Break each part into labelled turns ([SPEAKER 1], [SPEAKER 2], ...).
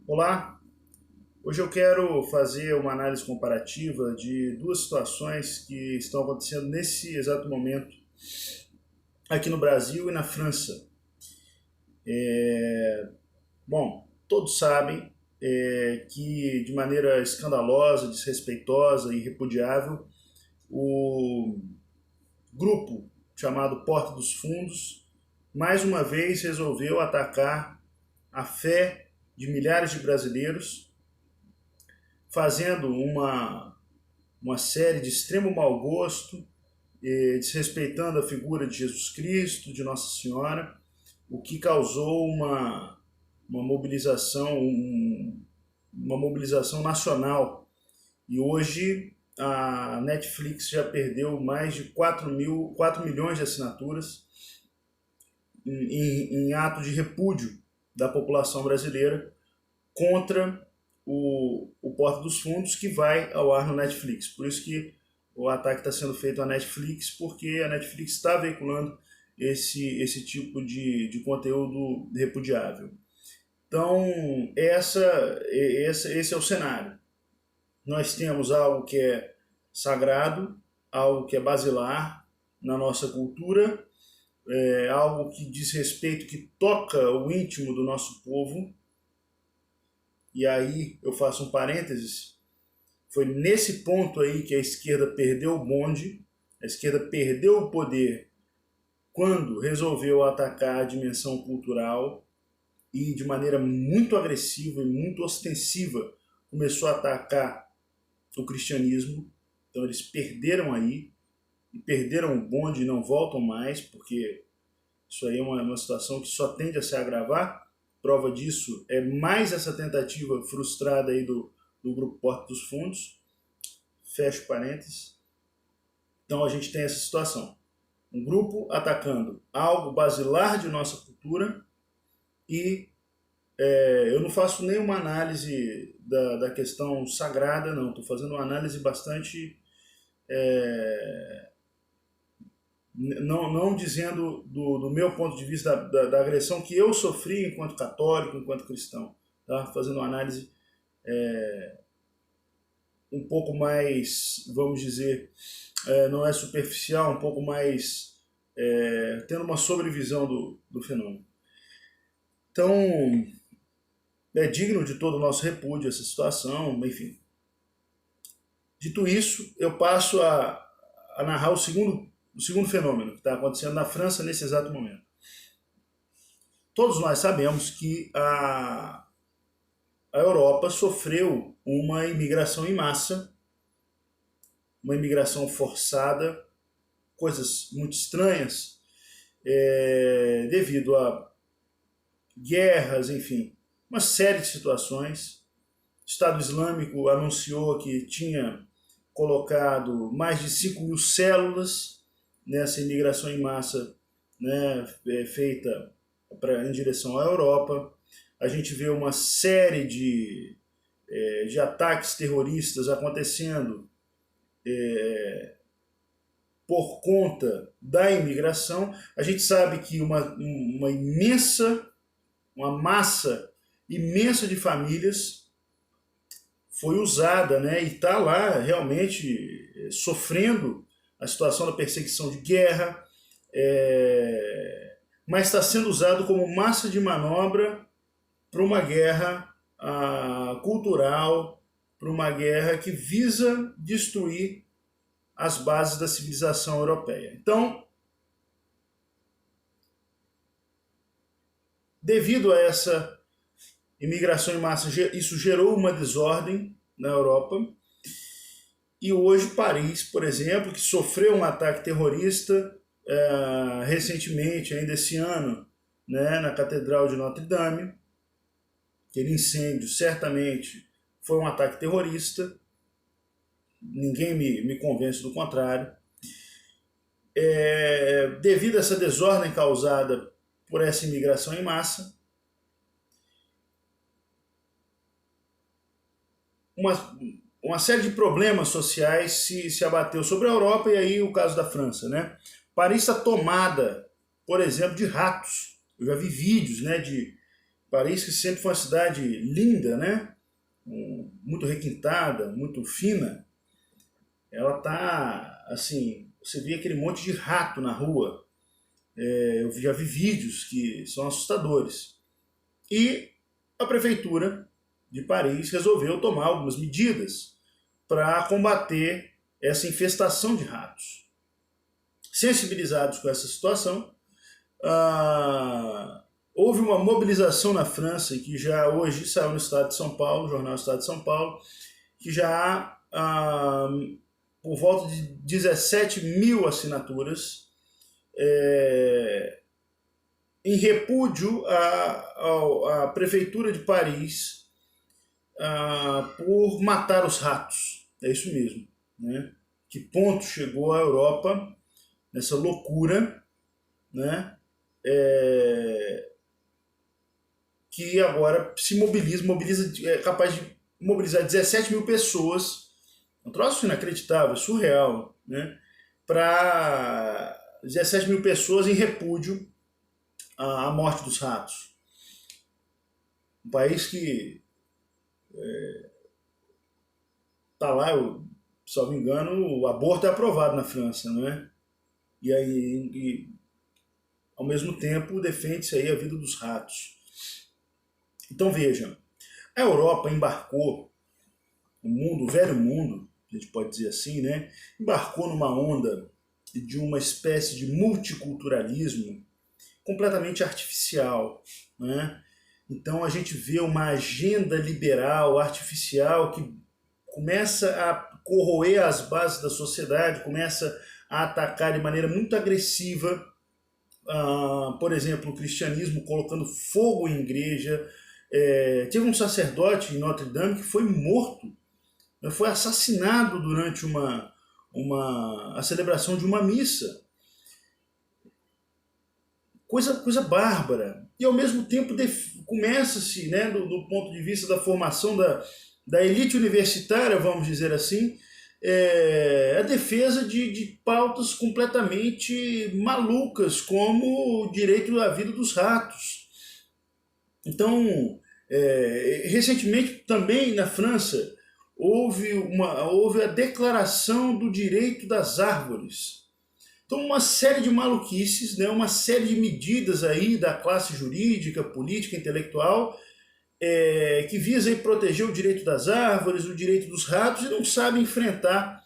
[SPEAKER 1] Olá, hoje eu quero fazer uma análise comparativa de duas situações que estão acontecendo nesse exato momento aqui no Brasil e na França. Bom, todos sabem que de maneira escandalosa, desrespeitosa e repudiável, o grupo chamado Porta dos Fundos mais uma vez resolveu atacar a fé de milhares de brasileiros, fazendo uma série de extremo mau gosto, desrespeitando a figura de Jesus Cristo, de Nossa Senhora, o que causou uma mobilização, uma mobilização nacional. E hoje a Netflix já perdeu mais de 4 milhões de assinaturas em ato de repúdio da população brasileira contra o Porta dos Fundos, que vai ao ar no Netflix. Por isso que o ataque está sendo feito à Netflix, porque a Netflix está veiculando esse tipo de conteúdo repudiável. Então, esse é o cenário. Nós temos algo que é sagrado, algo que é basilar na nossa cultura, algo que diz respeito, que toca o íntimo do nosso povo. E aí eu faço um parênteses, foi nesse ponto aí que a esquerda perdeu o bonde, a esquerda perdeu o poder quando resolveu atacar a dimensão cultural e de maneira muito agressiva e muito ostensiva começou a atacar o cristianismo. Então eles perderam aí, e perderam o bonde e não voltam mais, porque isso aí é uma situação que só tende a se agravar. Prova disso é mais essa tentativa frustrada aí do grupo Porta dos Fundos. Fecho parênteses. Então a gente tem essa situação. Um grupo atacando algo basilar de nossa cultura e eu não faço nenhuma análise da questão sagrada, não. Estou fazendo uma análise bastante... não dizendo do meu ponto de vista da agressão que eu sofri enquanto católico, enquanto cristão. Tá? Fazendo uma análise um pouco mais, vamos dizer, não é superficial, um pouco mais tendo uma sobrevisão do fenômeno. Então, é digno de todo o nosso repúdio essa situação, enfim. Dito isso, eu passo a narrar o segundo fenômeno que está acontecendo na França nesse exato momento. Todos nós sabemos que a Europa sofreu uma imigração em massa, uma imigração forçada, coisas muito estranhas, devido a guerras, enfim, uma série de situações. O Estado Islâmico anunciou que tinha colocado mais de 5.000 células nessa imigração em massa, né, feita em direção à Europa. A gente vê uma série de ataques terroristas acontecendo por conta da imigração. A gente sabe que uma massa imensa de famílias foi usada, né, e está lá realmente sofrendo a situação da perseguição de guerra, mas está sendo usado como massa de manobra para uma guerra cultural, para uma guerra que visa destruir as bases da civilização europeia. Então, devido a essa imigração em massa, isso gerou uma desordem na Europa. E hoje Paris, por exemplo, que sofreu um ataque terrorista recentemente, ainda esse ano, né, na Catedral de Notre Dame, aquele incêndio certamente foi um ataque terrorista, ninguém me convence do contrário. Devido a essa desordem causada por essa imigração em massa, uma série de problemas sociais se abateu sobre a Europa, e aí o caso da França, né? Paris está tomada, por exemplo, de ratos. Eu já vi vídeos, né, de Paris, que sempre foi uma cidade linda, né? Muito requintada, muito fina, ela tá, assim, você vê aquele monte de rato na rua. Eu já vi vídeos que são assustadores. E a prefeitura de Paris resolveu tomar algumas medidas para combater essa infestação de ratos. Sensibilizados com essa situação, houve uma mobilização na França, que já hoje saiu no Estado de São Paulo, no jornal Estado de São Paulo, que já há por volta de 17 mil assinaturas em repúdio à Prefeitura de Paris por matar os ratos. É isso mesmo, né? Que ponto chegou a Europa nessa loucura, né? Que agora se mobiliza, é capaz de mobilizar 17 mil pessoas, um troço inacreditável, surreal, né? Para 17 mil pessoas em repúdio à morte dos ratos. Um país que tá lá, se não me engano, o aborto é aprovado na França, não é? E aí, ao mesmo tempo, defende-se aí a vida dos ratos. Então veja, a Europa embarcou, o velho mundo, a gente pode dizer assim, né? Embarcou numa onda de uma espécie de multiculturalismo completamente artificial, né? Então a gente vê uma agenda liberal, artificial, que começa a corroer as bases da sociedade, começa a atacar de maneira muito agressiva, por exemplo, o cristianismo, colocando fogo em igreja. Teve um sacerdote em Notre Dame que foi morto, foi assassinado durante a celebração de uma missa. Coisa bárbara. E ao mesmo tempo começa-se, né, do ponto de vista da formação da elite universitária, vamos dizer assim, a defesa de pautas completamente malucas, como o direito à vida dos ratos. Então, recentemente também na França houve a declaração do direito das árvores. Então, uma série de maluquices, né, uma série de medidas aí da classe jurídica, política, intelectual, que visa aí proteger o direito das árvores, o direito dos ratos, e não sabe enfrentar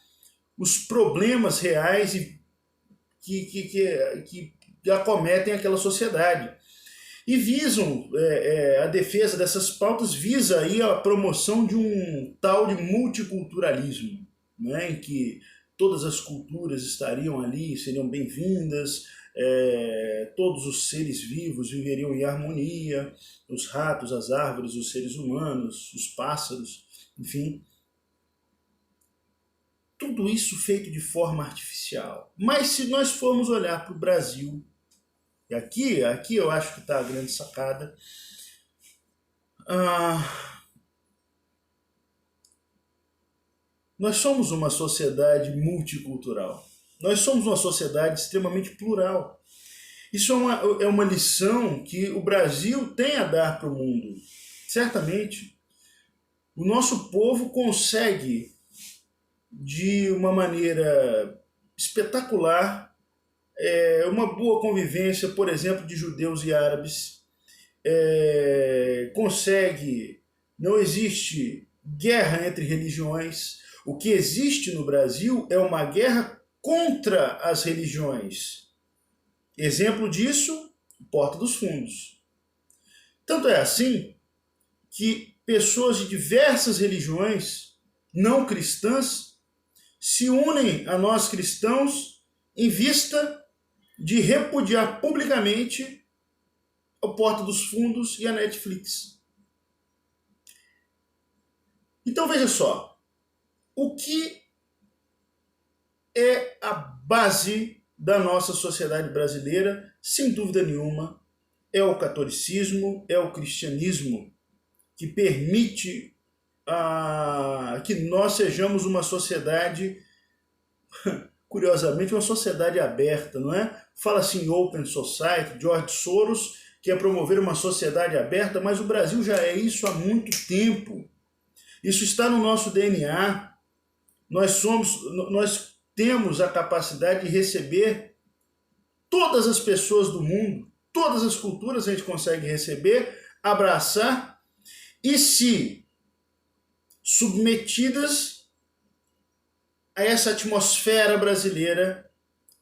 [SPEAKER 1] os problemas reais que acometem aquela sociedade. E visam, a defesa dessas pautas visa aí a promoção de um tal de multiculturalismo, né, em que todas as culturas estariam ali, seriam bem-vindas, todos os seres vivos viveriam em harmonia, os ratos, as árvores, os seres humanos, os pássaros, enfim. Tudo isso feito de forma artificial. Mas se nós formos olhar para o Brasil, e aqui eu acho que está a grande sacada, nós somos uma sociedade multicultural. Nós somos uma sociedade extremamente plural. Isso é uma lição que o Brasil tem a dar para o mundo. Certamente, o nosso povo consegue, de uma maneira espetacular, uma boa convivência, por exemplo, de judeus e árabes. Não existe guerra entre religiões. O que existe no Brasil é uma guerra contra as religiões. Exemplo disso, Porta dos Fundos. Tanto é assim que pessoas de diversas religiões não cristãs se unem a nós cristãos em vista de repudiar publicamente a Porta dos Fundos e a Netflix. Então veja só, o que é a base da nossa sociedade brasileira, sem dúvida nenhuma, é o catolicismo, é o cristianismo, que permite que nós sejamos uma sociedade, curiosamente, uma sociedade aberta, não é? Fala-se em Open Society, George Soros que é promover uma sociedade aberta, mas o Brasil já é isso há muito tempo. Isso está no nosso DNA. Nós temos a capacidade de receber todas as pessoas do mundo, todas as culturas a gente consegue receber, abraçar e, se submetidas a essa atmosfera brasileira,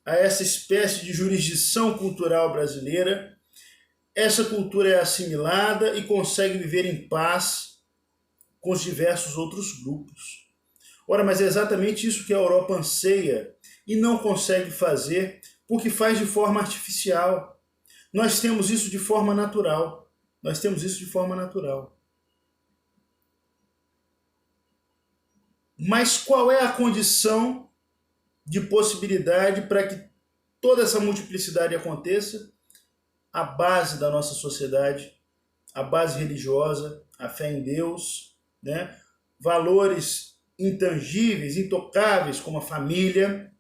[SPEAKER 1] a essa espécie de jurisdição cultural brasileira, essa cultura é assimilada e consegue viver em paz com os diversos outros grupos. Ora, mas é exatamente isso que a Europa anseia e não consegue fazer, porque faz de forma artificial. Nós temos isso de forma natural. Nós temos isso de forma natural. Mas qual é a condição de possibilidade para que toda essa multiplicidade aconteça? A base da nossa sociedade, a base religiosa, a fé em Deus, né? Valores intangíveis, intocáveis, como a família,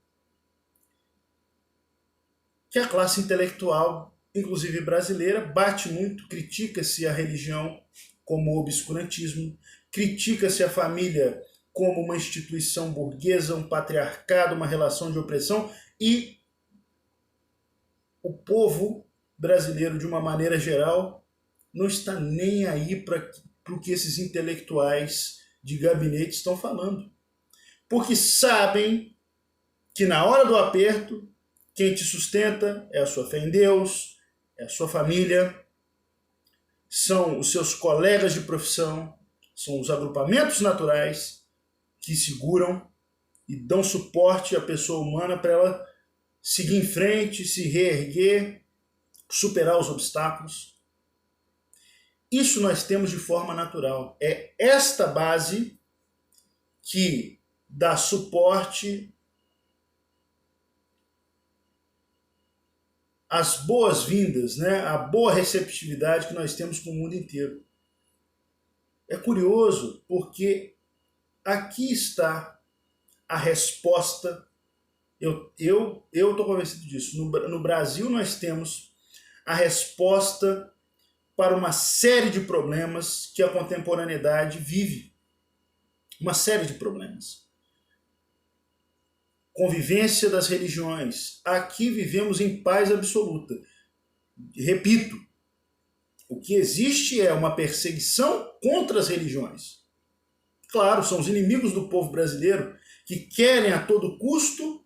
[SPEAKER 1] que a classe intelectual, inclusive brasileira, bate muito, critica-se a religião como obscurantismo, critica-se a família como uma instituição burguesa, um patriarcado, uma relação de opressão, e o povo brasileiro, de uma maneira geral, não está nem aí para o que esses intelectuais de gabinete estão falando. Porque sabem que na hora do aperto, quem te sustenta é a sua fé em Deus, é a sua família, são os seus colegas de profissão, são os agrupamentos naturais que seguram e dão suporte à pessoa humana para ela seguir em frente, se reerguer, superar os obstáculos. Isso nós temos de forma natural. É esta base que dá suporte às boas-vindas, né? À boa receptividade que nós temos com o mundo inteiro. É curioso porque aqui está a resposta. Eu estou convencido disso. No Brasil nós temos a resposta para uma série de problemas que a contemporaneidade vive. Uma série de problemas. Convivência das religiões. Aqui vivemos em paz absoluta. Repito, o que existe é uma perseguição contra as religiões. Claro, são os inimigos do povo brasileiro que querem a todo custo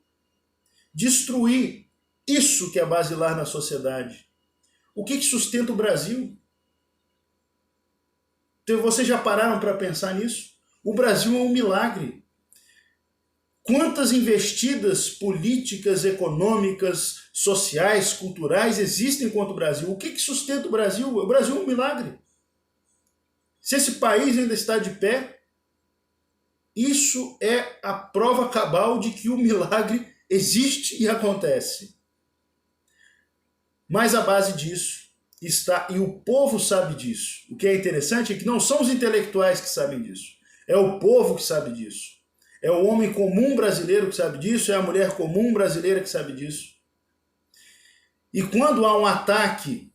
[SPEAKER 1] destruir isso que é basilar na sociedade. O que sustenta o Brasil? Então, vocês já pararam para pensar nisso? O Brasil é um milagre. Quantas investidas políticas, econômicas, sociais, culturais existem contra o Brasil? O que sustenta o Brasil? O Brasil é um milagre. Se esse país ainda está de pé, isso é a prova cabal de que o milagre existe e acontece. Mas a base disso está, e o povo sabe disso. O que é interessante é que não são os intelectuais que sabem disso. É o povo que sabe disso. É o homem comum brasileiro que sabe disso, é a mulher comum brasileira que sabe disso. E quando há um ataque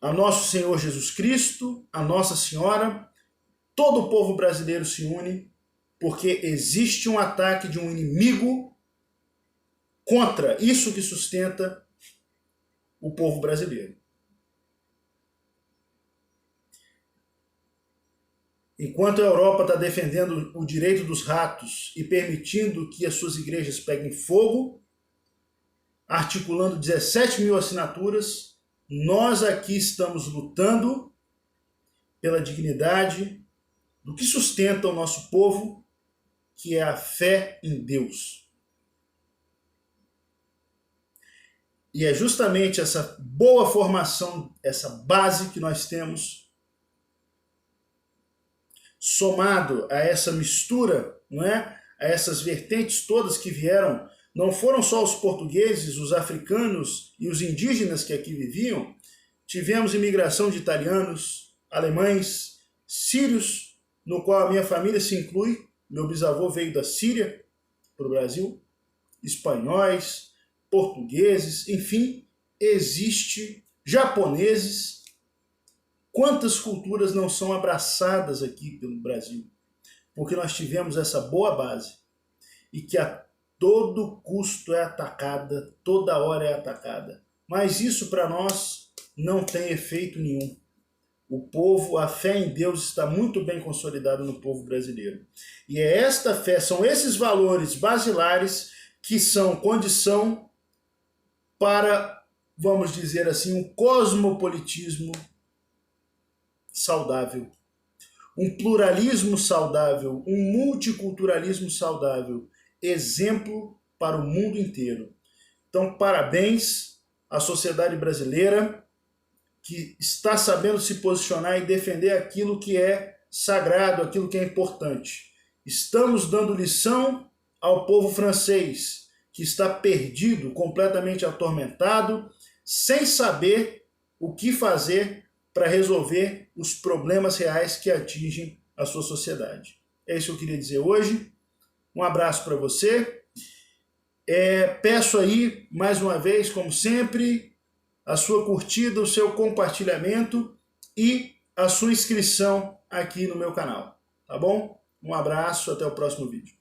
[SPEAKER 1] a nosso Senhor Jesus Cristo, a Nossa Senhora, todo o povo brasileiro se une, porque existe um ataque de um inimigo contra isso que sustenta o povo brasileiro. Enquanto a Europa está defendendo o direito dos ratos e permitindo que as suas igrejas peguem fogo, articulando 17 mil assinaturas, nós aqui estamos lutando pela dignidade do que sustenta o nosso povo, que é a fé em Deus. E é justamente essa boa formação, essa base que nós temos, somado a essa mistura, não é? A essas vertentes todas que vieram, não foram só os portugueses, os africanos e os indígenas que aqui viviam, tivemos imigração de italianos, alemães, sírios, no qual a minha família se inclui, meu bisavô veio da Síria para o Brasil, espanhóis, portugueses, enfim, existe japoneses. Quantas culturas não são abraçadas aqui pelo Brasil? Porque nós tivemos essa boa base e que a todo custo é atacada, toda hora é atacada. Mas isso para nós não tem efeito nenhum. O povo, a fé em Deus está muito bem consolidada no povo brasileiro. E é esta fé, são esses valores basilares que são condição para, vamos dizer assim, um cosmopolitismo saudável, um pluralismo saudável, um multiculturalismo saudável, exemplo para o mundo inteiro. Então, parabéns à sociedade brasileira que está sabendo se posicionar e defender aquilo que é sagrado, aquilo que é importante. Estamos dando lição ao povo francês, que está perdido, completamente atormentado, sem saber o que fazer para resolver os problemas reais que atingem a sua sociedade. É isso que eu queria dizer hoje. Um abraço para você. Peço aí, mais uma vez, como sempre, a sua curtida, o seu compartilhamento e a sua inscrição aqui no meu canal. Tá bom? Um abraço, até o próximo vídeo.